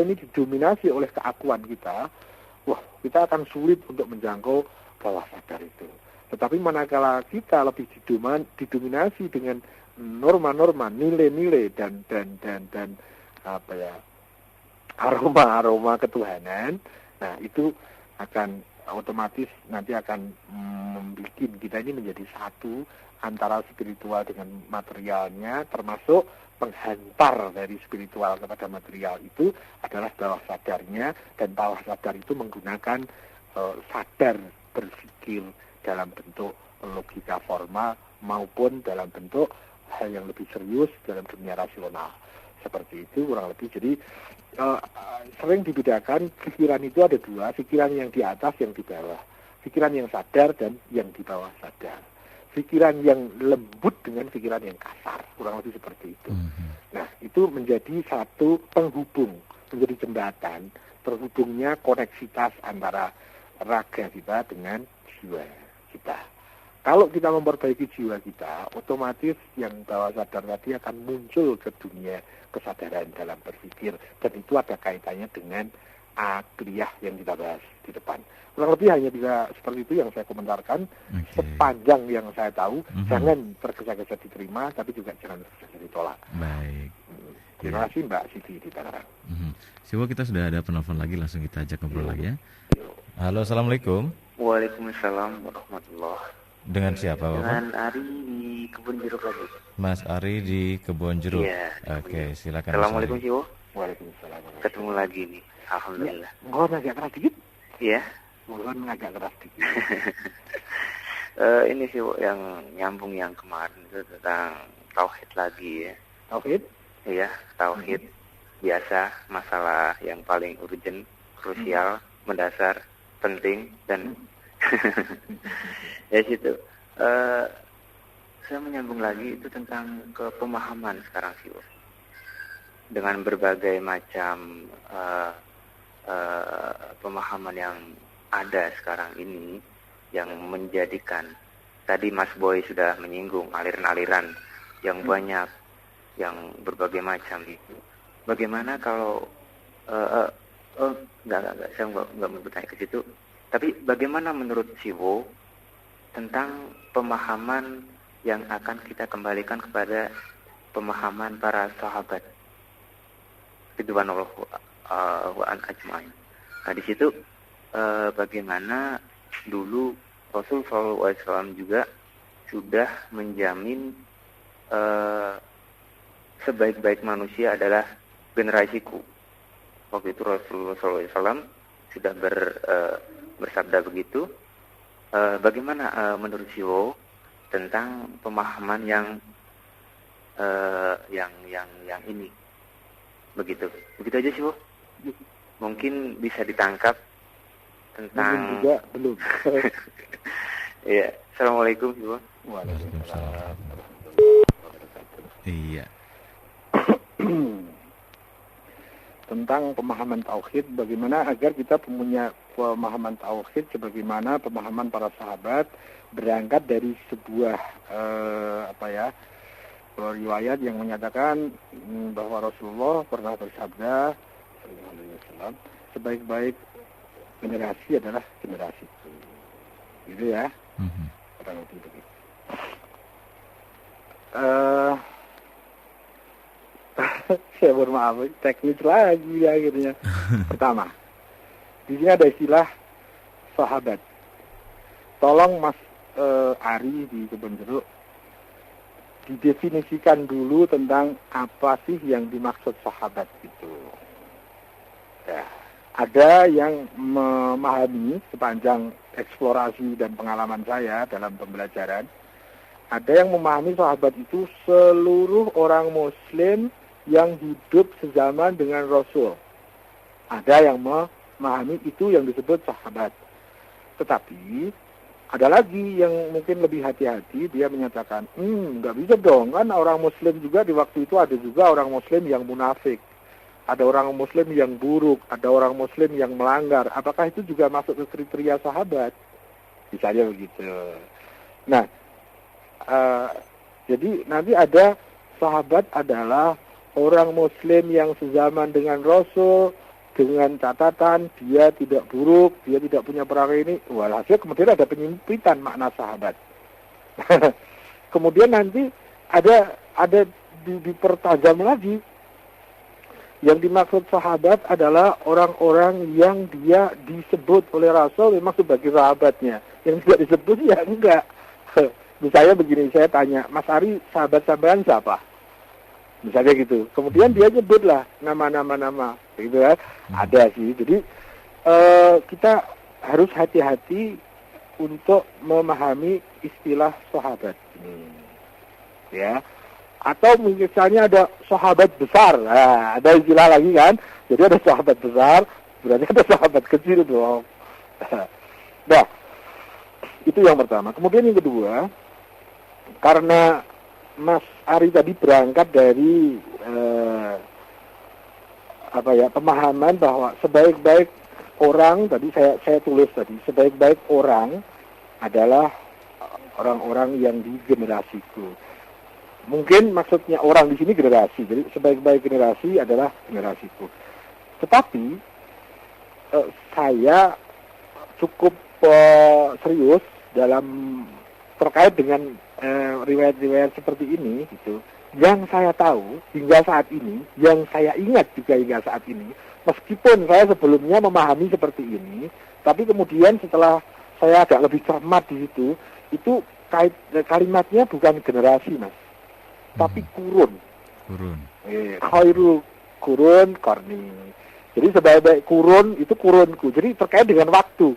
ini didominasi oleh keakuan kita, wah, kita akan sulit untuk menjangkau bawah sadar itu. Tetapi manakala kita lebih didominasi dengan norma-norma, nilai-nilai dan apa ya, aroma-aroma ketuhanan, nah itu akan otomatis nanti akan membuat kita ini menjadi satu antara spiritual dengan materialnya, termasuk penghantar dari spiritual kepada material itu adalah bawah sadarnya, dan bawah sadar itu menggunakan sadar berpikir dalam bentuk logika formal maupun dalam bentuk hal yang lebih serius dalam dunia rasional. Seperti itu kurang lebih. Jadi sering dibedakan pikiran itu ada dua, pikiran yang di atas, yang di bawah. Pikiran yang sadar dan yang di bawah sadar. Pikiran yang lembut dengan pikiran yang kasar, kurang lebih seperti itu. Nah, itu menjadi satu penghubung, menjadi jembatan, terhubungnya koneksitas antara raga kita dengan jiwa kita. Kalau kita memperbaiki jiwa kita, otomatis yang bawah sadar tadi akan muncul ke dunia kesadaran dalam berpikir, dan itu ada kaitannya dengan akliyah yang kita bahas di depan. Kurang lebih hanya bisa seperti itu yang saya komentarkan. Sepanjang yang saya tahu, jangan tergesa-gesa diterima, tapi juga jangan tergesa-gesa ditolak. Baik. Terima kasih Mbak Siti di Tangerang. Siwo, kita sudah ada penelpon lagi, langsung kita ajak ngobrol lagi ya. Halo, assalamualaikum. Waalaikumsalam warahmatullahi. Dengan siapa Bapak? Dengan Ari di Kebun Jeruk lagi. Mas Ari di Kebun Jeruk. Iya. Oke, silakan. Assalamualaikum Siwo. Waalaikumsalam. Ketemu lagi nih, alhamdulillah. Ya, mohon agak keras dikit. Iya. Mohon agak keras dikit. Ini Siwo yang nyambung yang kemarin itu tentang tauhid lagi ya. Tauhid? Iya, tauhid. Biasa masalah yang paling urgent, krusial, mendasar, penting dan ya situ. Saya menyambung lagi itu tentang kepemahaman sekarang sih, dengan berbagai macam pemahaman yang ada sekarang ini, yang menjadikan tadi Mas Boy sudah menyinggung aliran-aliran yang banyak, yang berbagai macam itu. Bagaimana kalau enggak, saya enggak mau bertanya ke situ. Tapi bagaimana menurut Siwo tentang pemahaman yang akan kita kembalikan kepada pemahaman para sahabat ridwanullah wa ajmain. Nah di situ bagaimana dulu Rasul SAW juga sudah menjamin sebaik-baik manusia adalah generasiku. Waktu itu Rasulullah SAW sudah bersabda begitu. Bagaimana menurut Siwo tentang pemahaman yang ini? Begitu aja Siwo. Mungkin bisa ditangkap tentang. Juga belum. Iya. Assalamualaikum Siwo. Waalaikumsalam. Iya. Tentang pemahaman tauhid, bagaimana agar kita punya pemahaman tauhid sebagaimana pemahaman para sahabat, berangkat dari sebuah riwayat yang menyatakan bahwa Rasulullah pernah bersabda sallallahu alaihi wasallam, sebaik-baik generasi adalah generasi itu. Gitu ya. Kurang lebih begitu. Saya bermaaf, teknis lagi akhirnya. Pertama, di sini ada istilah sahabat. Tolong Mas Ari di Kebun Jeruk didefinisikan dulu tentang apa sih yang dimaksud sahabat itu. Ya, ada yang memahami sepanjang eksplorasi dan pengalaman saya dalam pembelajaran, ada yang memahami sahabat itu seluruh orang Muslim yang hidup sezaman dengan Rasul. Ada yang memahami itu yang disebut sahabat. Tetapi ada lagi yang mungkin lebih hati-hati, dia menyatakan, nggak bisa dong, kan orang Muslim juga di waktu itu ada juga orang Muslim yang munafik. Ada orang Muslim yang buruk, ada orang Muslim yang melanggar. Apakah itu juga masuk ke kriteria sahabat? Misalnya begitu. Nah, jadi nanti ada sahabat adalah orang Muslim yang sezaman dengan Rasul, dengan catatan dia tidak buruk, dia tidak punya perangai ini. Walhasil kemudian ada penyempitan makna sahabat. Kemudian nanti ada dipertajam lagi. Yang dimaksud sahabat adalah orang-orang yang dia disebut oleh Rasul memang sebagai sahabatnya. Yang tidak disebut ya enggak. Misalnya begini, saya tanya, Mas Ari, sahabat sampean siapa? Misalnya gitu. Kemudian dia nyebutlah nama-nama, gitu kan. Ada sih. Jadi kita harus hati-hati untuk memahami istilah sahabat. Ya. Atau misalnya ada sahabat besar, nah, ada istilah lagi kan. Jadi ada sahabat besar, berarti ada sahabat kecil dong. Nah, itu yang pertama. Kemudian yang kedua, karena Mas Ari tadi berangkat dari pemahaman bahwa sebaik-baik orang, tadi saya tulis tadi, sebaik-baik orang adalah orang-orang yang di generasiku. Mungkin maksudnya orang di sini generasi, jadi sebaik-baik generasi adalah generasiku. Tetapi saya cukup serius dalam terkait dengan riwayat-riwayat seperti ini, gitu. Yang saya tahu hingga saat ini, yang saya ingat juga hingga saat ini, meskipun saya sebelumnya memahami seperti ini, tapi kemudian setelah saya agak lebih cermat di situ, itu kalimatnya bukan generasi, Mas. Tapi kurun. Khairul kurun qarni. Jadi sebaik-baik kurun itu kurunku. Jadi terkait dengan waktu,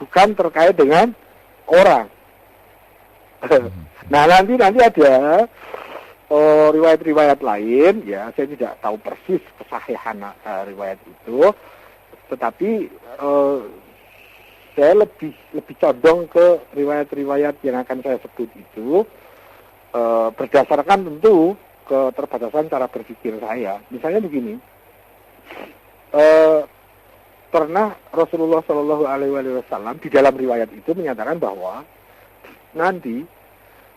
bukan terkait dengan orang. Nah, nanti ada riwayat-riwayat lain, ya saya tidak tahu persis kesahihan riwayat itu, tetapi saya lebih condong ke riwayat-riwayat yang akan saya sebut itu. Berdasarkan tentu keterbatasan cara berpikir saya. Misalnya begini, pernah Rasulullah Shallallahu Alaihi Wasallam di dalam riwayat itu menyatakan bahwa nanti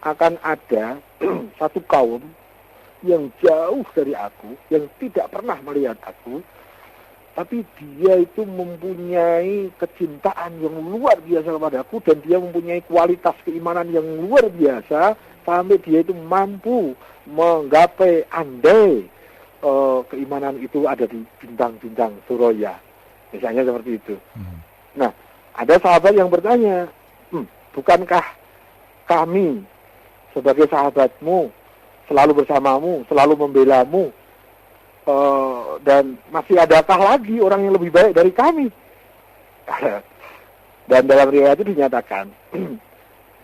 akan ada satu kaum yang jauh dari aku, yang tidak pernah melihat aku, tapi dia itu mempunyai kecintaan yang luar biasa kepada aku, dan dia mempunyai kualitas keimanan yang luar biasa, sampai dia itu mampu menggapai andai keimanan itu ada di bintang-bintang Suraya. Misalnya seperti itu. Nah, ada sahabat yang bertanya, bukankah kami sebagai sahabatmu selalu bersamamu, selalu membelamu, dan masih adakah lagi orang yang lebih baik dari kami? Dan dalam riwayat itu dinyatakan,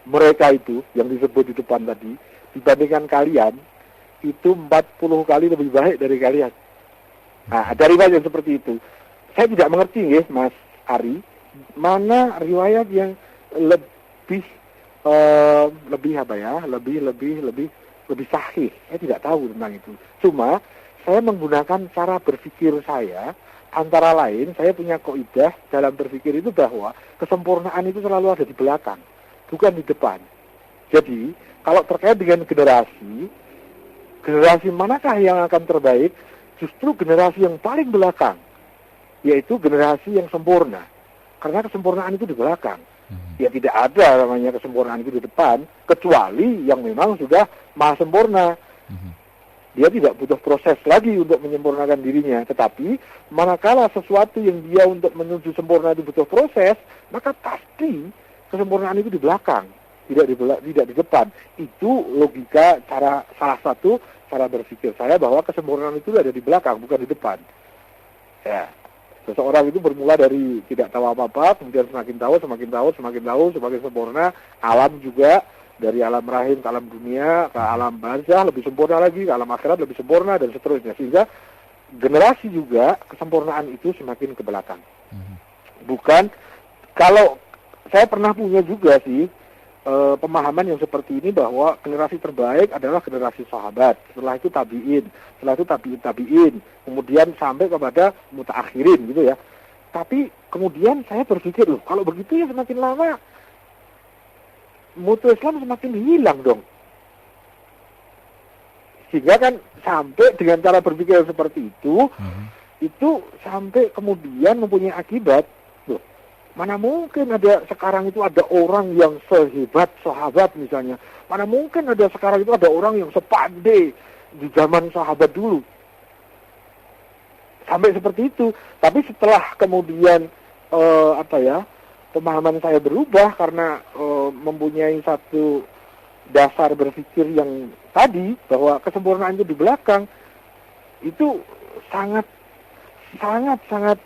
mereka itu yang disebut di depan tadi, dibandingkan kalian, itu 40 kali lebih baik dari kalian. Nah, ada riwayat yang seperti itu. Saya tidak mengerti ya, Mas Ari, mana riwayat yang lebih sahih. Saya tidak tahu tentang itu. Cuma saya menggunakan cara berpikir saya, antara lain saya punya kaidah dalam berpikir itu bahwa kesempurnaan itu selalu ada di belakang, bukan di depan. Jadi, kalau terkait dengan generasi manakah yang akan terbaik? Justru generasi yang paling belakang, yaitu generasi yang sempurna. Karena kesempurnaan itu di belakang. Ya tidak ada namanya kesempurnaan itu di depan, kecuali yang memang sudah maha sempurna. Dia tidak butuh proses lagi untuk menyempurnakan dirinya. Tetapi manakala sesuatu yang dia untuk menuju sempurna itu butuh proses, maka pasti kesempurnaan itu di belakang, tidak di depan. Itu logika salah satu cara berpikir saya, bahwa kesempurnaan itu ada di belakang, bukan di depan. Ya. Seseorang itu bermula dari tidak tahu apa-apa, kemudian semakin tahu, semakin sempurna. Alam juga, dari alam rahim ke alam dunia, ke alam barzah lebih sempurna lagi, ke alam akhirat lebih sempurna, dan seterusnya. Sehingga generasi juga kesempurnaan itu semakin ke belakang. Bukan, kalau saya pernah punya juga sih pemahaman yang seperti ini, bahwa generasi terbaik adalah generasi sahabat, setelah itu tabi'in, setelah itu tabi'in, kemudian sampai kepada mutaakhirin gitu ya. Tapi kemudian saya berpikir, loh kalau begitu ya semakin lama mutu Islam semakin hilang dong. Sehingga kan sampai dengan cara berpikir seperti itu sampai kemudian mempunyai akibat. Loh, mana mungkin ada sekarang itu ada orang yang sehebat sahabat misalnya. Mana mungkin ada sekarang itu ada orang yang sepandai di zaman sahabat dulu. Sampai seperti itu. Tapi setelah kemudian pemahaman saya berubah karena mempunyai satu dasar berpikir yang tadi bahwa kesempurnaan itu di belakang, itu sangat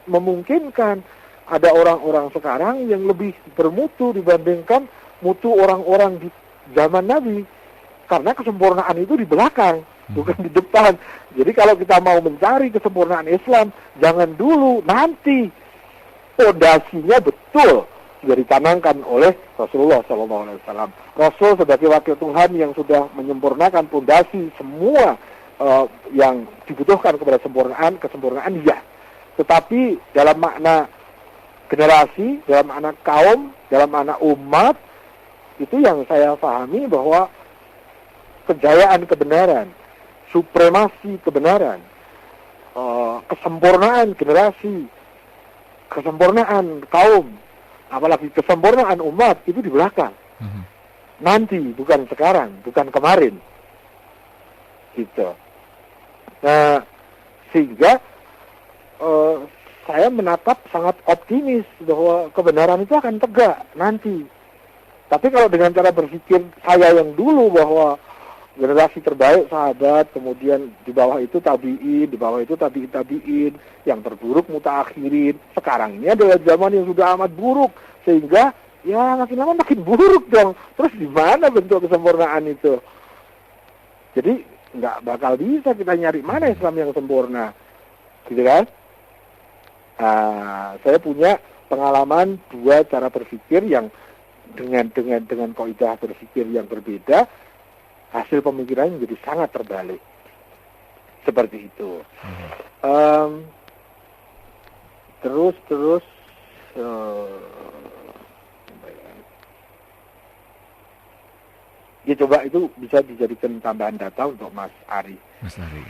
memungkinkan ada orang-orang sekarang yang lebih bermutu dibandingkan mutu orang-orang di zaman Nabi, karena kesempurnaan itu di belakang, bukan di depan. Jadi kalau kita mau mencari kesempurnaan Islam, jangan dulu, nanti fondasinya betul sudah ditanamkan oleh Rasulullah SAW. Rasul sebagai wakil Tuhan yang sudah menyempurnakan fondasi semua yang dibutuhkan kepada kesempurnaan ya. Tetapi dalam makna generasi, dalam makna kaum, dalam makna umat, itu yang saya pahami bahwa kejayaan kebenaran, supremasi kebenaran, kesempurnaan generasi, kesempurnaan kaum, apalagi kesempurnaan umat itu di belakang. Nanti, bukan sekarang, bukan kemarin. Gitu. Nah, sehingga saya menatap sangat optimis bahwa kebenaran itu akan tegak nanti. Tapi kalau dengan cara berpikir saya yang dulu bahwa generasi terbaik sahabat, kemudian di bawah itu tabi'in, di bawah itu tabi'in, yang terburuk mutaakhirin. Sekarang ini adalah zaman yang sudah amat buruk, sehingga ya makin lama makin buruk dong. Terus di mana bentuk kesempurnaan itu? Jadi nggak bakal bisa kita nyari mana Islam yang sempurna, gitu kan? Saya punya pengalaman dua cara berpikir yang dengan kaidah berpikir yang berbeda, hasil pemikiran menjadi sangat terbalik. Seperti itu. Terus ya coba itu bisa dijadikan tambahan data untuk Mas Ari. Mas Ari.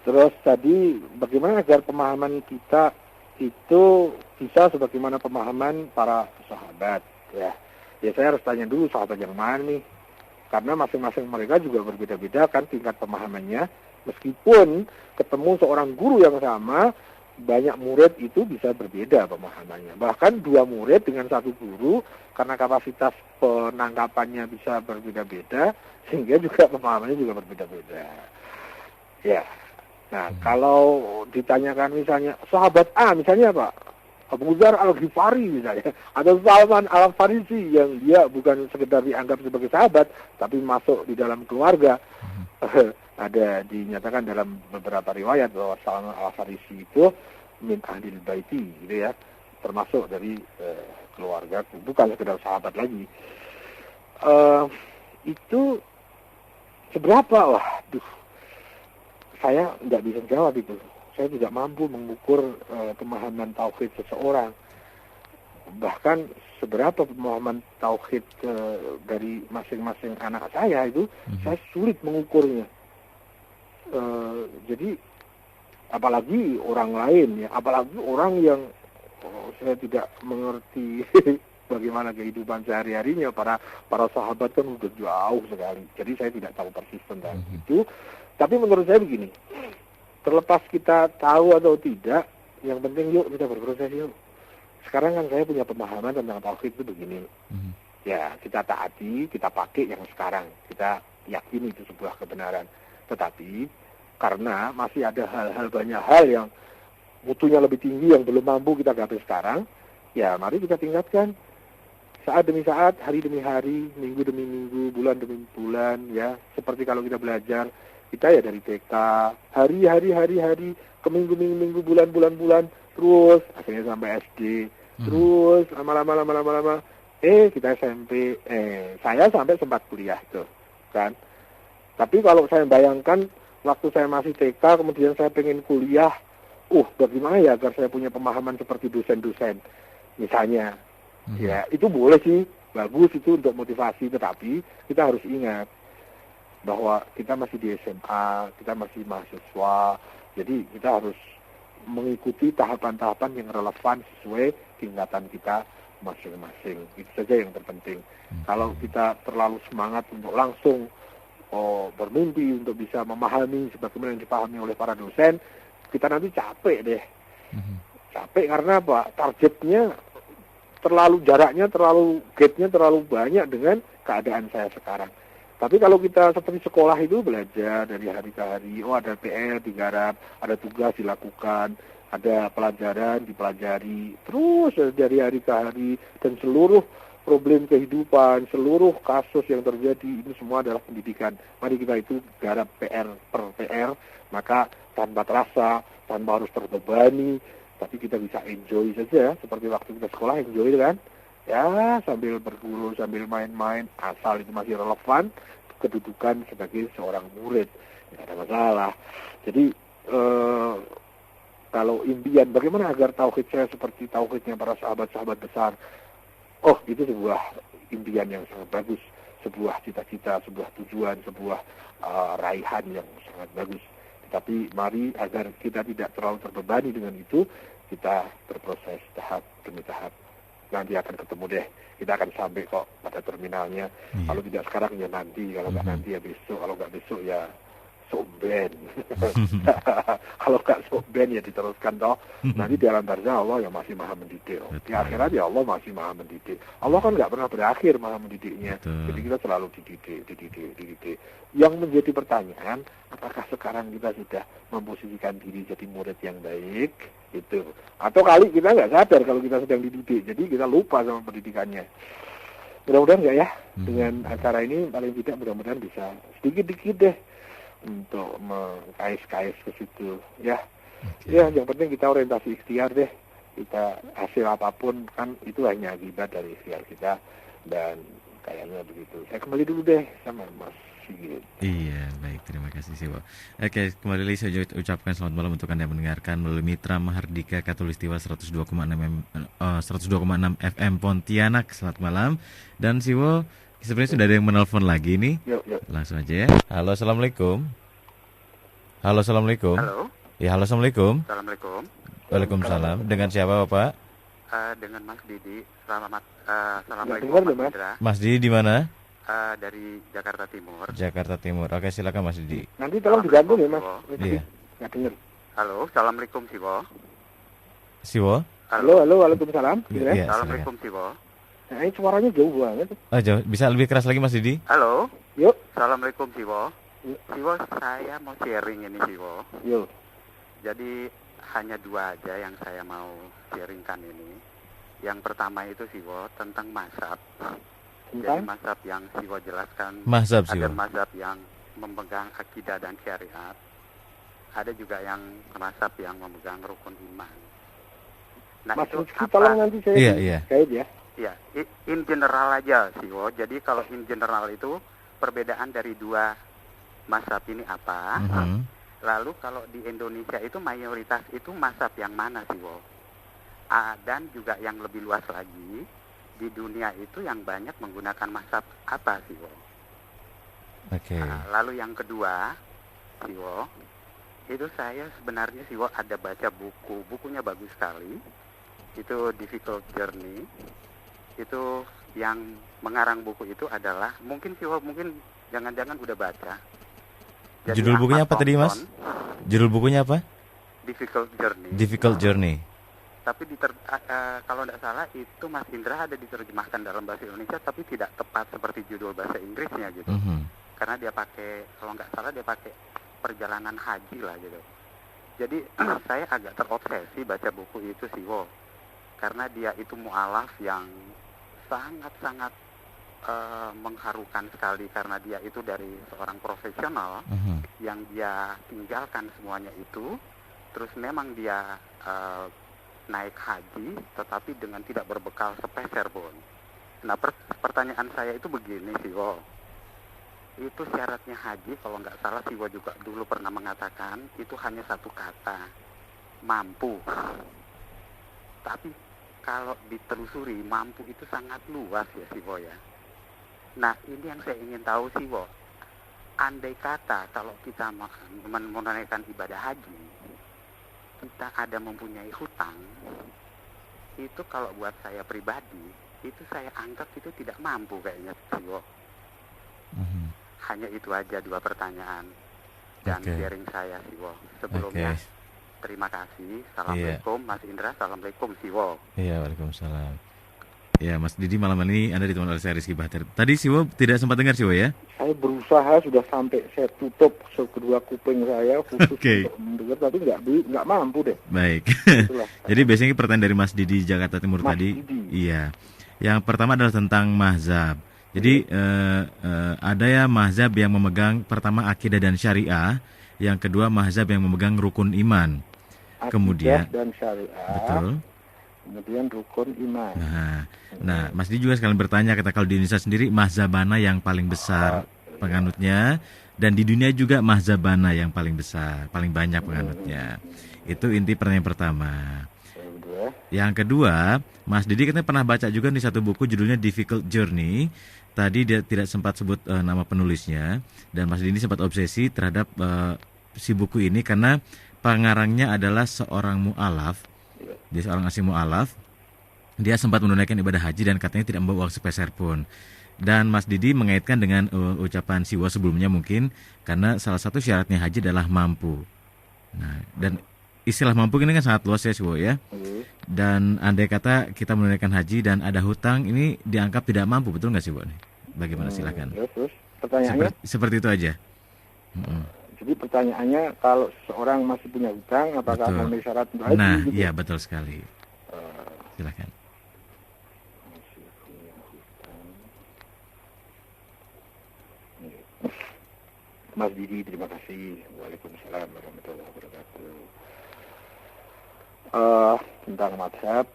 Terus tadi bagaimana agar pemahaman kita itu bisa sebagaimana pemahaman para sahabat, ya. Ya saya harus tanya dulu sahabat yang mana nih. Karena masing-masing mereka juga berbeda-beda kan tingkat pemahamannya. Meskipun ketemu seorang guru yang sama, banyak murid itu bisa berbeda pemahamannya. Bahkan dua murid dengan satu guru, karena kapasitas penangkapannya bisa berbeda-beda, sehingga juga pemahamannya juga berbeda-beda. Ya. Nah, kalau ditanyakan misalnya sahabat A, misalnya apa? Abu Dzar Al-Ghifari misalnya, atau Salman Al-Farisi yang dia bukan sekedar dianggap sebagai sahabat, tapi masuk di dalam keluarga. Ada dinyatakan dalam beberapa riwayat bahwa Salman Al-Farisi itu min ahlil baiti, gitu ya, termasuk dari keluarga, bukan sekedar sahabat lagi. Itu seberapa? Waduh, saya nggak bisa jawab itu. Saya tidak mampu mengukur pemahaman tauhid seseorang. Bahkan seberapa pemahaman tauhid dari masing-masing anak saya itu, saya sulit mengukurnya. Jadi apalagi orang lain ya, apalagi orang yang saya tidak mengerti bagaimana kehidupan sehari-harinya. Para sahabat kan udah jauh sekali. Jadi saya tidak tahu persis tentang itu. Tapi menurut saya begini, terlepas kita tahu atau tidak, yang penting yuk kita berproses yuk. Sekarang kan saya punya pemahaman tentang tauhid itu begini. Ya, kita taati, kita pakai yang sekarang. Kita yakini itu sebuah kebenaran. Tetapi, karena masih ada banyak hal yang mutunya lebih tinggi yang belum mampu kita gapai sekarang, ya mari kita tingkatkan. Saat demi saat, hari demi hari, minggu demi minggu, bulan demi bulan, ya. Seperti kalau kita belajar, kita ya dari TK, hari, ke minggu, bulan, terus akhirnya sampai SD, terus lama-lama, kita SMP, saya sampai sempat kuliah tuh, kan. Tapi kalau saya bayangkan, waktu saya masih TK, kemudian saya pengen kuliah, bagaimana ya agar saya punya pemahaman seperti dosen-dosen, misalnya. Ya, itu boleh sih, bagus itu untuk motivasi, tetapi kita harus ingat, bahwa kita masih di SMA, kita masih mahasiswa, jadi kita harus mengikuti tahapan-tahapan yang relevan sesuai tingkatan kita masing-masing. Itu saja yang terpenting. Kalau kita terlalu semangat untuk langsung bermimpi untuk bisa memahami sebagaimana yang dipahami oleh para dosen, kita nanti capek deh. Capek karena apa? Targetnya jaraknya terlalu, gap-nya terlalu banyak dengan keadaan saya sekarang. Tapi kalau kita seperti sekolah itu belajar dari hari ke hari, ada PR digarap, ada tugas dilakukan, ada pelajaran dipelajari, terus dari hari ke hari, dan seluruh problem kehidupan, seluruh kasus yang terjadi, ini semua adalah pendidikan. Mari kita itu garap PR per PR, maka tanpa terasa, tanpa harus terbebani, tapi kita bisa enjoy saja, seperti waktu kita sekolah enjoy kan? Ya, sambil berguru, sambil main-main, asal itu masih relevan kedudukan sebagai seorang murid, tidak ada masalah. Jadi kalau impian bagaimana agar tauhid saya seperti tauhidnya para sahabat-sahabat besar, itu sebuah impian yang sangat bagus, sebuah cita-cita, sebuah tujuan, sebuah raihan yang sangat bagus. Tetapi mari agar kita tidak terlalu terbebani dengan itu, kita berproses tahap demi tahap. Nanti akan ketemu deh, kita akan sampai kok pada terminalnya. Kalau tidak sekarang ya nanti, kalau nggak nanti ya besok, kalau nggak besok ya soben. Kalau nggak soben ya diteruskan toh. Nanti di alam barzah Allah yang masih maha mendidik. Di akhirat ya Allah masih maha mendidik. Allah kan nggak pernah berakhir maha mendidiknya. Jadi kita selalu dididik. Yang menjadi pertanyaan, apakah sekarang kita sudah memposisikan diri jadi murid yang baik? Itu. Atau kali kita nggak sadar kalau kita sedang dididik, jadi kita lupa sama pendidikannya. Mudah-mudahan nggak ya, dengan acara ini paling tidak mudah-mudahan bisa sedikit-sedikit deh untuk mengkais-kais ke situ ya. Ya, yang penting kita orientasi ikhtiar deh. Kita hasil apapun kan itu hanya akibat dari ikhtiar kita, dan kayaknya begitu. Saya kembali dulu deh sama Mas Sigit. Iya, baik, terima kasih Siwo. Oke, kembali saya ucapkan selamat malam untuk Anda mendengarkan melalui Mitra Mahardika Katulistiwa 102,6 FM Pontianak. Selamat malam. Dan Siwo, sebenarnya sudah ada yang menelpon lagi nih. Yuk. Langsung aja ya. Halo, assalamualaikum. Halo, assalamualaikum. Halo. Ya, halo, assalamualaikum. Assalamualaikum. Waalaikumsalam. Dengan siapa, Bapak? Dengan Mas Didi. Assalamualaikum Mas Indra. Mas Didi di mana? Dari Jakarta Timur. Jakarta Timur. Oke, silakan Mas Didi. Nanti tolong digabung ya Mas. Iya. Nggak dengar. Halo, assalamualaikum Siwo. Siwo? Halo, waalaikumsalam. Iya, Assalamualaikum Siwo. Nah, ini suaranya jauh banget. Jauh. Bisa lebih keras lagi Mas Didi? Halo. Yuk. Assalamualaikum Siwo. Siwo, saya mau sharing ini Siwo. Yuk. Jadi hanya dua aja yang saya mau sharingkan ini. Yang pertama itu Siwo tentang mazhab. Jadi mazhab yang Siwo jelaskan, mazhab, ada mazhab yang memegang akidah dan syariat, ada juga yang mazhab yang memegang rukun iman. Nah, Mas itu Rizky, tolong nanti saya kait ya. Iya, in general aja Siwo. Jadi kalau in general itu perbedaan dari dua mazhab ini apa? Lalu kalau di Indonesia itu mayoritas itu mazhab yang mana Siwo? Dan juga yang lebih luas lagi, di dunia itu yang banyak menggunakan mazhab apa Siwo? Oke. Lalu yang kedua Siwo, itu saya sebenarnya Siwo ada baca bukunya bagus sekali. Itu Difficult Journey. Itu yang mengarang buku itu adalah mungkin Siwo jangan-jangan udah baca. Jadi judul bukunya apa tadi Mas? Judul bukunya apa? Difficult Journey. Difficult Journey. Tapi kalau tidak salah itu Mas Indra ada diterjemahkan dalam bahasa Indonesia, tapi tidak tepat seperti judul bahasa Inggrisnya gitu. Karena dia pakai, kalau nggak salah dia pakai perjalanan haji lah gitu. Jadi saya agak terobsesi baca buku itu Siwo, karena dia itu mu'alaf yang sangat-sangat mengharukan sekali, karena dia itu dari seorang profesional yang dia tinggalkan semuanya itu, terus memang dia naik haji tetapi dengan tidak berbekal sepeser pun. Nah, pertanyaan saya itu begini Siwo, itu syaratnya haji kalau nggak salah Siwo juga dulu pernah mengatakan itu hanya satu kata, mampu. Tapi kalau ditelusuri mampu itu sangat luas ya Siwo ya. Nah, ini yang saya ingin tahu Siwo, andai kata kalau kita menunaikan ibadah haji, kita ada mempunyai hutang, itu kalau buat saya pribadi, itu saya anggap itu tidak mampu kayaknya, Siwo. Hanya itu aja 2 pertanyaan dan sharing saya, Siwo. Sebelumnya, terima kasih. Assalamualaikum, Mas Indra. Assalamualaikum, Siwo. Iya, waalaikumsalam. Ya, Mas Didi, malam ini Anda ditemani oleh saya Rizky Bahtiar. Tadi Siwo tidak sempat dengar, Siwo, ya? Saya berusaha sudah sampai saya tutup kedua kuping saya khusus untuk mendengar, tapi nggak mampu deh. Baik. Jadi biasanya pertanyaan dari Mas Didi Jakarta Timur Mas tadi. Didi. Iya. Yang pertama adalah tentang mazhab. Jadi ada ya mazhab yang memegang pertama akidah dan syariah, yang kedua mazhab yang memegang rukun iman. Akidah kemudian dan syariah. Betul. Kemudian rukun iman. Nah, Mas Didi juga sekalian bertanya, kata kalau di Indonesia sendiri mazhab mana yang paling besar penganutnya, dan di dunia juga mazhab mana yang paling besar, paling banyak penganutnya. Itu inti pertanyaan pertama. Yang kedua, Mas Didi katanya pernah baca juga di satu buku judulnya Difficult Journey. Tadi dia tidak sempat sebut nama penulisnya, dan Mas Didi sempat obsesi terhadap si buku ini karena pengarangnya adalah seorang mu'alaf. Dia seorang asli mu'alaf. Dia sempat menunaikan ibadah haji dan katanya tidak membawa uang sepeser pun. Dan Mas Didi mengaitkan dengan ucapan Siwo sebelumnya mungkin, karena salah satu syaratnya haji adalah mampu. Nah, dan istilah mampu ini kan sangat luas ya, Siwo, ya. Dan andai kata kita menunaikan haji dan ada hutang, ini dianggap tidak mampu, betul nggak, Siwo? Bagaimana, silakan. Terus pertanyaannya? Seperti itu aja. Jadi pertanyaannya, kalau seorang masih punya hutang, apakah memenuhi syarat untuk haji? Nah, gitu? Iya, betul sekali. Silakan. Masih punya hutang. Mas Didi, terima kasih. Waalaikumsalam warahmatullahi wabarakatuh. Tentang madhab,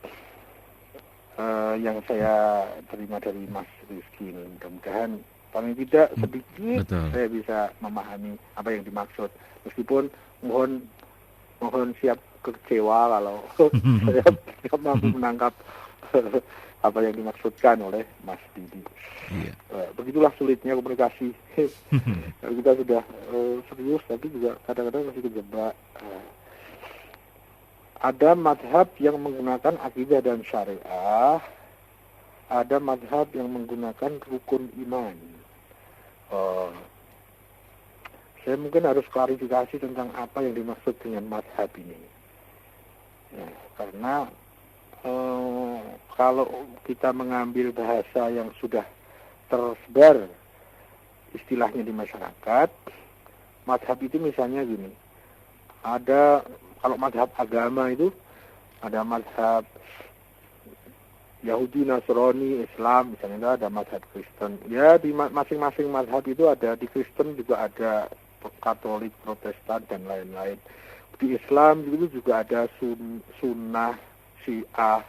yang saya terima dari Mas Rizky ini, mudah-mudahan paling tidak sedikit saya bisa memahami apa yang dimaksud, meskipun mohon siap kecewa kalau saya tidak mampu menangkap apa yang dimaksudkan oleh Mas Didi. Begitulah sulitnya komunikasi. Kita sudah serius, tapi juga kadang-kadang masih kejebak. Ada madhab yang menggunakan akidah dan syariah, ada madhab yang menggunakan rukun iman. Saya mungkin harus klarifikasi tentang apa yang dimaksud dengan madhab ini. Karena kalau kita mengambil bahasa yang sudah tersebar istilahnya di masyarakat, madhab itu misalnya gini, ada, kalau madhab agama itu ada madhab Yahudi, Nasrani, Islam, misalnya ada madhab Kristen. Ya, di masing-masing madhab itu ada, di Kristen juga ada Katolik, Protestan, dan lain-lain. Di Islam itu juga ada Sunnah, Syiah.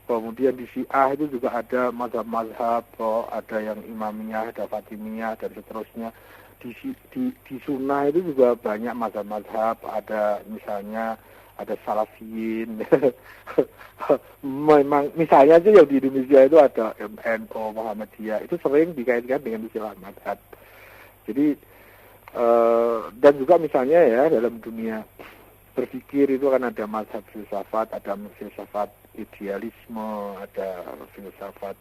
Kemudian di Syiah itu juga ada madhab-madhab, ada yang Imamiyah, ada Fatimiyah, dan seterusnya. Di Sunnah itu juga banyak madhab-madhab, ada misalnya ada Salafiyin. Memang misalnya aja yang di Indonesia itu ada MNO, Muhammadiyah, itu sering dikaitkan dengan istilah madhab. Jadi dan juga misalnya ya dalam dunia berpikir itu kan ada madhab filsafat, ada filsafat idealisme, ada filsafat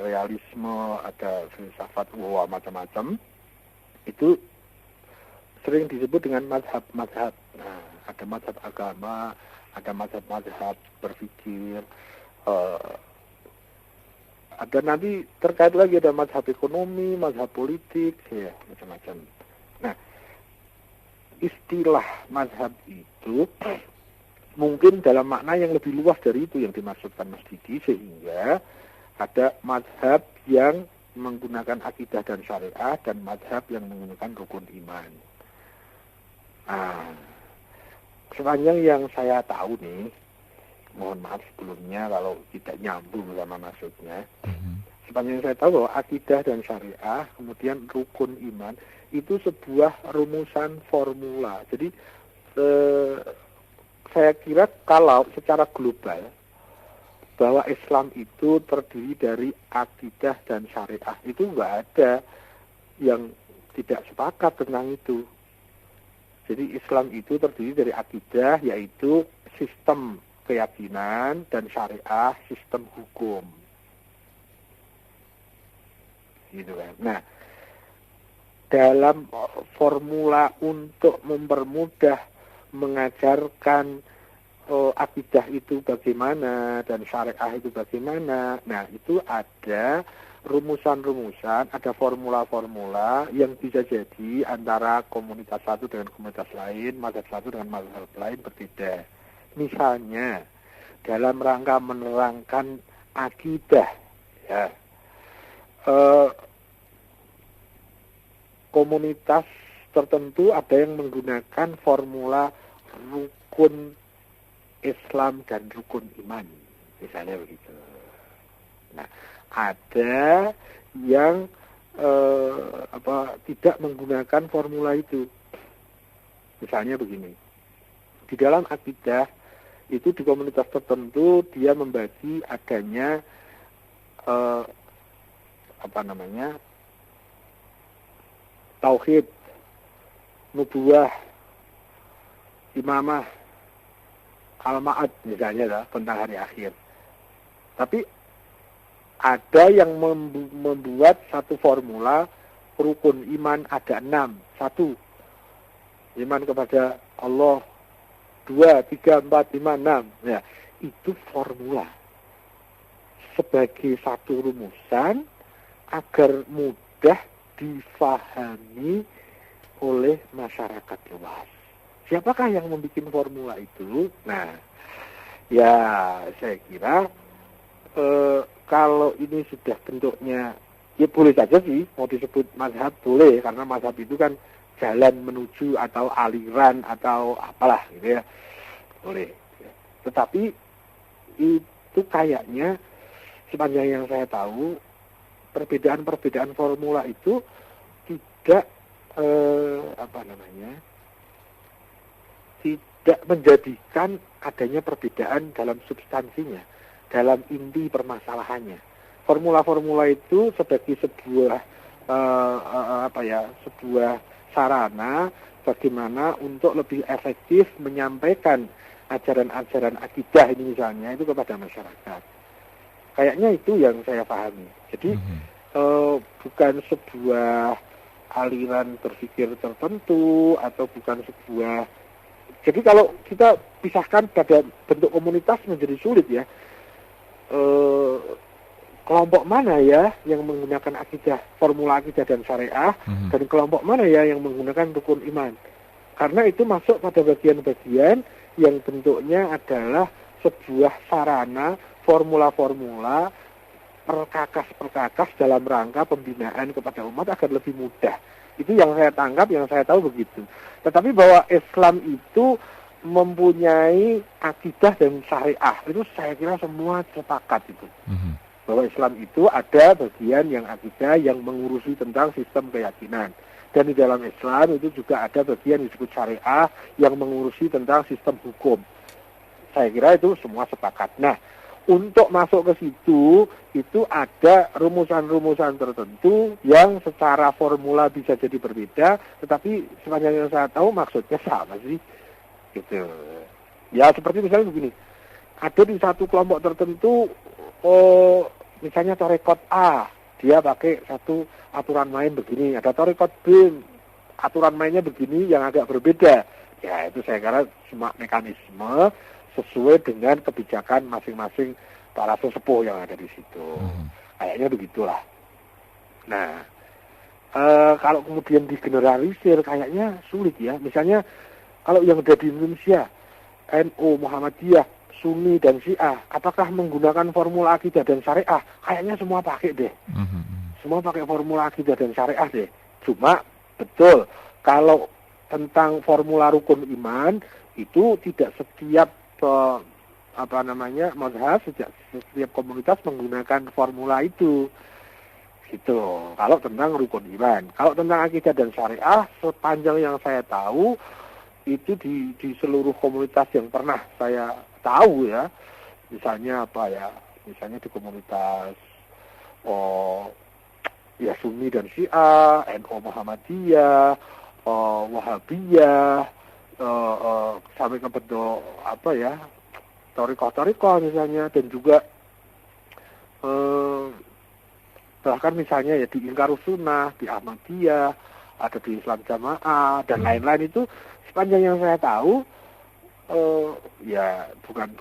realisme, ada filsafat macam-macam. Itu sering disebut dengan madhab-madhab. Nah, ada madhab agama, ada madhab berpikir, ada nanti terkait lagi ada madhab ekonomi, madhab politik, ya macam-macam. Nah, istilah madhab itu mungkin dalam makna yang lebih luas dari itu yang dimaksudkan Mas Didi, sehingga ada madhab yang menggunakan akidah dan syariah dan madhab yang menggunakan rukun iman. Nah, sepanjang yang saya tahu nih, mohon maaf sebelumnya kalau tidak nyambung sama maksudnya. Sepanjang saya tahu bahwa akidah dan syariah, kemudian rukun iman, itu sebuah rumusan formula. Jadi saya kira kalau secara global, bahwa Islam itu terdiri dari akidah dan syariah, itu nggak ada yang tidak sepakat tentang itu. Jadi Islam itu terdiri dari akidah, yaitu sistem keyakinan, dan syariah, sistem hukum. Gitu kan. Nah, dalam formula untuk mempermudah mengajarkan akidah itu bagaimana dan syariah itu bagaimana, nah itu ada rumusan-rumusan, ada formula-formula yang bisa jadi antara komunitas satu dengan komunitas lain, mazhab satu dengan mazhab lain berbeda. Misalnya dalam rangka menerangkan akidah, ya, komunitas tertentu ada yang menggunakan formula rukun Islam dan rukun iman, misalnya begitu. Nah, ada yang tidak menggunakan formula itu. Misalnya begini, di dalam akidah itu di komunitas tertentu dia membagi adanya tauhid, nubuwah, imamah, al-ma'ad misalnya tentang hari akhir. Tapi ada yang membuat satu formula rukun iman ada 6. 1, iman kepada Allah. 2, 3, 4, 5, 6. Ya, itu formula sebagai satu rumusan agar mudah difahami oleh masyarakat luas. Siapakah yang membuat formula itu? Nah, ya saya kira kalau ini sudah bentuknya, ya boleh saja sih mau disebut mazhab, boleh, karena mazhab itu kan jalan menuju atau aliran atau apalah gitu ya, boleh. Tetapi itu kayaknya sepanjang yang saya tahu perbedaan-perbedaan formula itu tidak tidak menjadikan adanya perbedaan dalam substansinya, dalam inti permasalahannya. Formula-formula itu sebagai sebuah sebuah sarana bagaimana untuk lebih efektif menyampaikan ajaran-ajaran akidah ini misalnya itu kepada masyarakat. Kayaknya itu yang saya pahami. Jadi bukan sebuah aliran berpikir tertentu atau bukan sebuah. Jadi kalau kita pisahkan pada bentuk komunitas menjadi sulit ya. Kelompok mana ya yang menggunakan akidah, formula akidah dan syariah, dan kelompok mana ya yang menggunakan rukun iman. Karena itu masuk pada bagian-bagian yang bentuknya adalah sebuah sarana, formula-formula, perkakas-perkakas dalam rangka pembinaan kepada umat agar lebih mudah. Itu yang saya tangkap, yang saya tahu begitu. Tetapi bahwa Islam itu mempunyai akidah dan syariah, itu saya kira semua sepakat itu. Bahwa Islam itu ada bagian yang akidah yang mengurusi tentang sistem keyakinan. Dan di dalam Islam itu juga ada bagian yang disebut syariah yang mengurusi tentang sistem hukum. Saya kira itu semua sepakat. Nah, untuk masuk ke situ, itu ada rumusan-rumusan tertentu yang secara formula bisa jadi berbeda, tetapi sepanjang yang saya tahu maksudnya sama sih. Gitu. Ya seperti misalnya begini, ada di satu kelompok tertentu, misalnya tarekat A, dia pakai satu aturan main begini, ada tarekat B, aturan mainnya begini yang agak berbeda. Ya itu saya kira semua mekanisme sesuai dengan kebijakan masing-masing para sesepuh yang ada di situ. Kayaknya begitulah. Nah, kalau kemudian digeneralisir kayaknya sulit ya. Misalnya kalau yang ada di Indonesia, NU, Muhammadiyah, Sunni dan Syiah, apakah menggunakan formula akidah dan syariah? Kayaknya semua pakai deh. Semua pakai formula akidah dan syariah deh. Cuma betul kalau tentang formula rukun iman itu tidak setiap mazhab, setiap komunitas menggunakan formula itu. Gitu. Kalau tentang rukun iman, kalau tentang akidah dan syariah, sepanjang yang saya tahu itu di seluruh komunitas yang pernah saya tahu ya, misalnya misalnya di komunitas ya Sunni dan Syiah, NU Muhammadiyah, Wahabiyah, sampai ke bentuk apa ya, Thariqah misalnya, dan juga bahkan misalnya ya di Inqarus Sunnah, di Ahmadiyah, ada di Islam Jamaah dan lain-lain. Itu sepanjang yang saya tahu ya bukan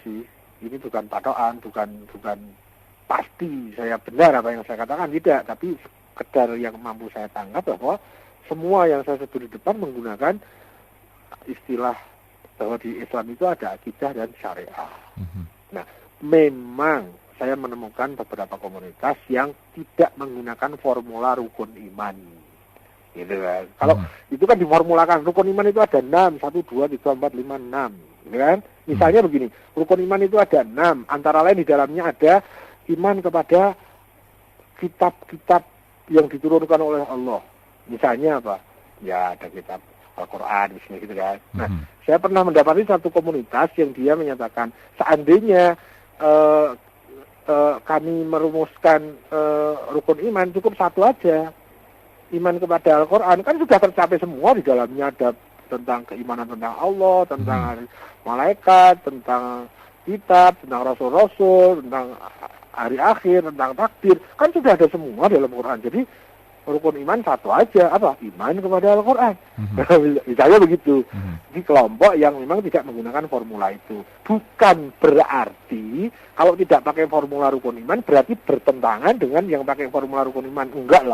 sih, ini bukan patokan, bukan pasti saya benar apa yang saya katakan, tidak, tapi sekedar yang mampu saya tangkap bahwa semua yang saya sebut di depan menggunakan istilah bahwa di Islam itu ada akidah dan syariah. Nah, memang saya menemukan beberapa komunitas yang tidak menggunakan formula rukun iman, gitu kan. Kalau itu kan diformulakan, rukun iman itu ada 6, 1, 2, 3, 4, 5, 6, gitu kan. Misalnya begini, rukun iman itu ada 6, antara lain di dalamnya ada iman kepada kitab-kitab yang diturunkan oleh Allah. Misalnya apa? Ya ada kitab Al-Quran, misalnya gitu kan. Nah, saya pernah mendapati satu komunitas yang dia menyatakan seandainya kami merumuskan rukun iman cukup satu aja, iman kepada Al-Quran, kan sudah tercapai semua. Di dalamnya ada tentang keimanan tentang Allah, tentang malaikat, tentang kitab, tentang rasul-rasul, tentang hari akhir, tentang takdir, kan sudah ada semua dalam Quran. Jadi rukun iman satu aja, apa? Iman kepada Al-Quran. Misalnya begitu. Di kelompok yang memang tidak menggunakan formula itu. Bukan berarti kalau tidak pakai formula rukun iman berarti bertentangan dengan yang pakai formula rukun iman. Enggak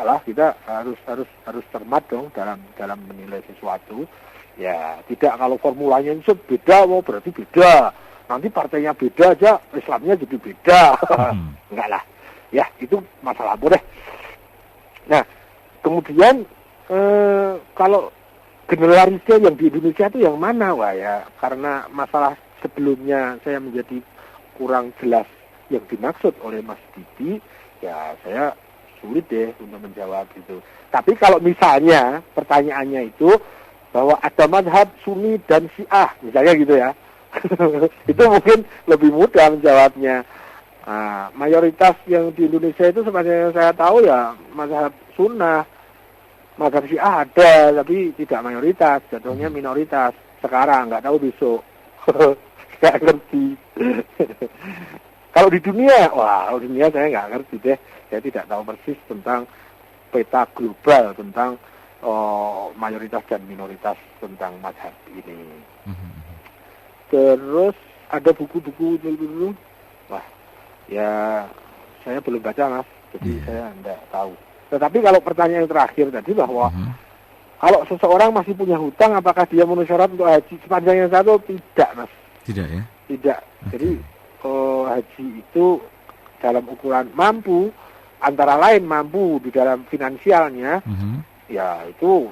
lah, kita harus cermat dong dalam menilai sesuatu. Ya, tidak, kalau formulanya itu beda, berarti beda. Nanti partainya beda aja, Islamnya jadi beda. Enggak lah. Ya, itu masalah boleh. Nah, kemudian kalau generalisnya yang di Indonesia itu yang mana? Wah ya, karena masalah sebelumnya saya menjadi kurang jelas yang dimaksud oleh Mas Didi, ya saya sulit deh untuk menjawab itu. Tapi kalau misalnya pertanyaannya itu bahwa ada mazhab Sunni dan Syiah, misalnya gitu ya, itu mungkin lebih mudah menjawabnya. Nah, mayoritas yang di Indonesia itu sepanjang yang saya tahu ya mazhab sunnah, mazhab Syiah ada, tapi tidak mayoritas, jatuhnya minoritas. Sekarang nggak tahu besok, nggak ngerti. Kalau di dunia, kalau dunia saya nggak ngerti deh. Saya tidak tahu persis tentang peta global tentang mayoritas dan minoritas tentang mazhab ini. Terus ada buku-buku dulu. Ya, saya belum baca, Mas. Jadi saya tidak tahu. Tetapi kalau pertanyaan yang terakhir tadi bahwa kalau seseorang masih punya hutang, apakah dia memenuhi syarat untuk haji? Sepanjang yang satu, tidak, Mas. Tidak ya? Tidak. Okay. Jadi haji itu dalam ukuran mampu, antara lain mampu di dalam finansialnya, ya itu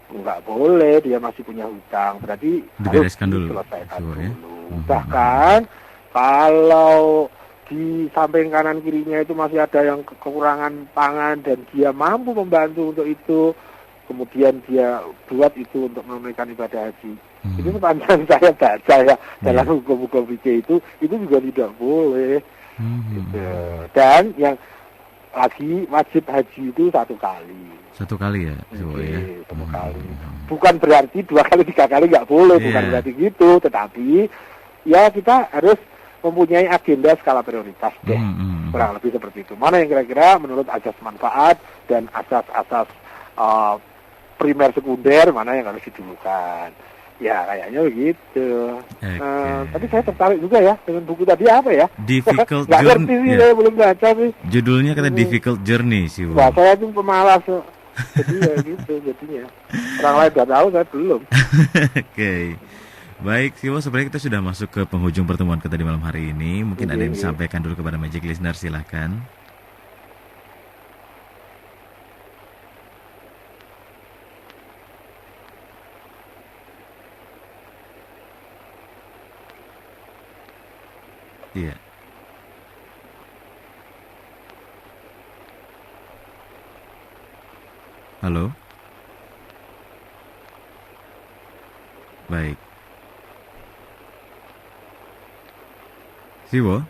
nggak boleh dia masih punya hutang. Berarti harus diselesaikan dulu. Bahkan kalau di samping kanan kirinya itu masih ada yang kekurangan pangan dan dia mampu membantu untuk itu, kemudian dia buat itu untuk menunaikan ibadah haji. Itu sepanjang saya baca ya dalam hukum-hukum fikih itu juga tidak boleh. Gitu. Dan yang lagi wajib haji itu satu kali. Satu kali ya? Satu kali. Bukan berarti 2 kali 3 kali nggak boleh, bukan berarti gitu. Tetapi ya kita harus mempunyai agenda skala prioritas deh, kurang lebih seperti itu. Mana yang kira-kira menurut asas manfaat dan asas-asas primer sekunder, mana yang harus didulukan. Ya kayaknya begitu. Tapi saya tertarik juga ya dengan buku tadi, apa ya? Difficult Journey. Nggak ngerti sih, saya belum baca sih. Judulnya kata Difficult Journey sih. Wah, saya itu pemalas. Jadi ya gitu jadinya. Orang lain udah tahu, saya belum. Oke. Baik, Siwo, sebenarnya kita sudah masuk ke penghujung pertemuan kita di malam hari ini. Mungkin ada yang disampaikan dulu kepada Magic Listener, silahkan. Iya. Halo. Baik. Siwo?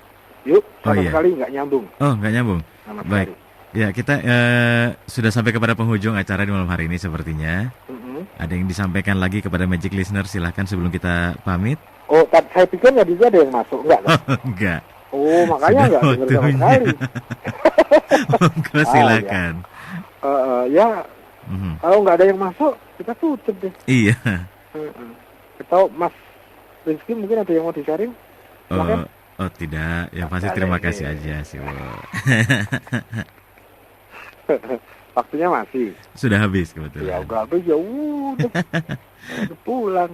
Yuk, sama sekali nggak nyambung. Oh, nggak nyambung. Sama baik. Sekali. Ya, kita sudah sampai kepada penghujung acara di malam hari ini sepertinya. Ada yang disampaikan lagi kepada Magic Listener, silahkan sebelum kita pamit. Oh, saya pikir nggak bisa ada yang masuk, enggak kan? Enggak. Oh, makanya Sudah nggak dengar sama sekali. Monggo, silakan. Ya, kalau nggak ada yang masuk, kita tutup deh. Iya. Atau Mas Rizky mungkin ada yang mau di-sharing? Oh tidak, yang pasti terima kasih aja sih. Waktunya masih. Sudah habis kebetulan. Ya udah habis ya udah. Udah pulang.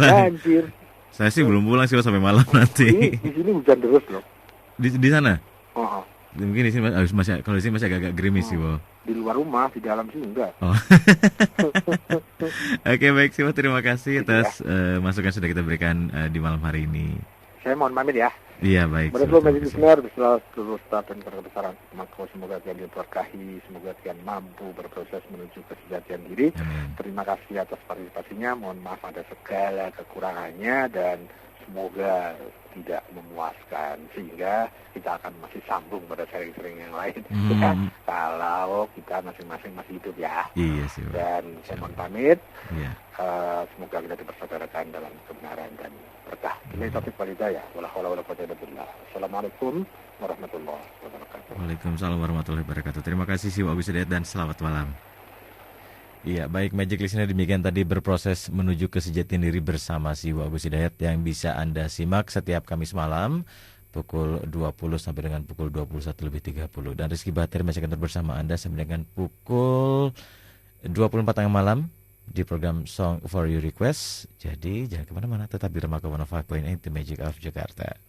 Anjir. Saya sih belum pulang sih sampai malam nanti. Di sini hujan terus loh. Di sana? Oh. Mungkin di sini masih kalau di sini masih agak gerimis sih, Wo. Di luar rumah, di dalam sini enggak. Oh. Oke, baik sih, terima kasih atas masukan sudah kita berikan di malam hari ini. Saya mohon pamit ya. Iya, baik. Menurut Magic Listener, beserta seluruh staf dan kebesaran maka semoga kalian diberkahi, semoga kalian mampu berproses menuju kesejatian diri. Amin. Terima kasih atas partisipasinya, mohon maaf ada segala kekurangannya dan semoga tidak memuaskan sehingga kita akan masih sambung pada sharing-sharing yang lain. Kalau kita masing-masing masih hidup ya. Iya sih. Dan saya mohon pamit. Iya. Semoga kita dipersaudarakan dalam kebenaran dan berkah. Ini topik walidayah. Wala haula wala quwwata illa billah. Assalamualaikum warahmatullahi wabarakatuh. Waalaikumsalam warahmatullahi wabarakatuh. Terima kasih Siwa Agus Hidayat dan selamat malam. Iya, baik Magic Listener, demikian tadi berproses menuju kesejatian diri bersama Siwa Agus Hidayat yang bisa Anda simak setiap Kamis malam pukul 20 sampai dengan pukul 21:30. Dan Rizky Bahtiar masih akan bersama Anda sampai dengan pukul 24 tengah malam di program Song for Your Request. Jadi jangan kemana-mana, tetap di Rema 105.8 The Magic of Jakarta.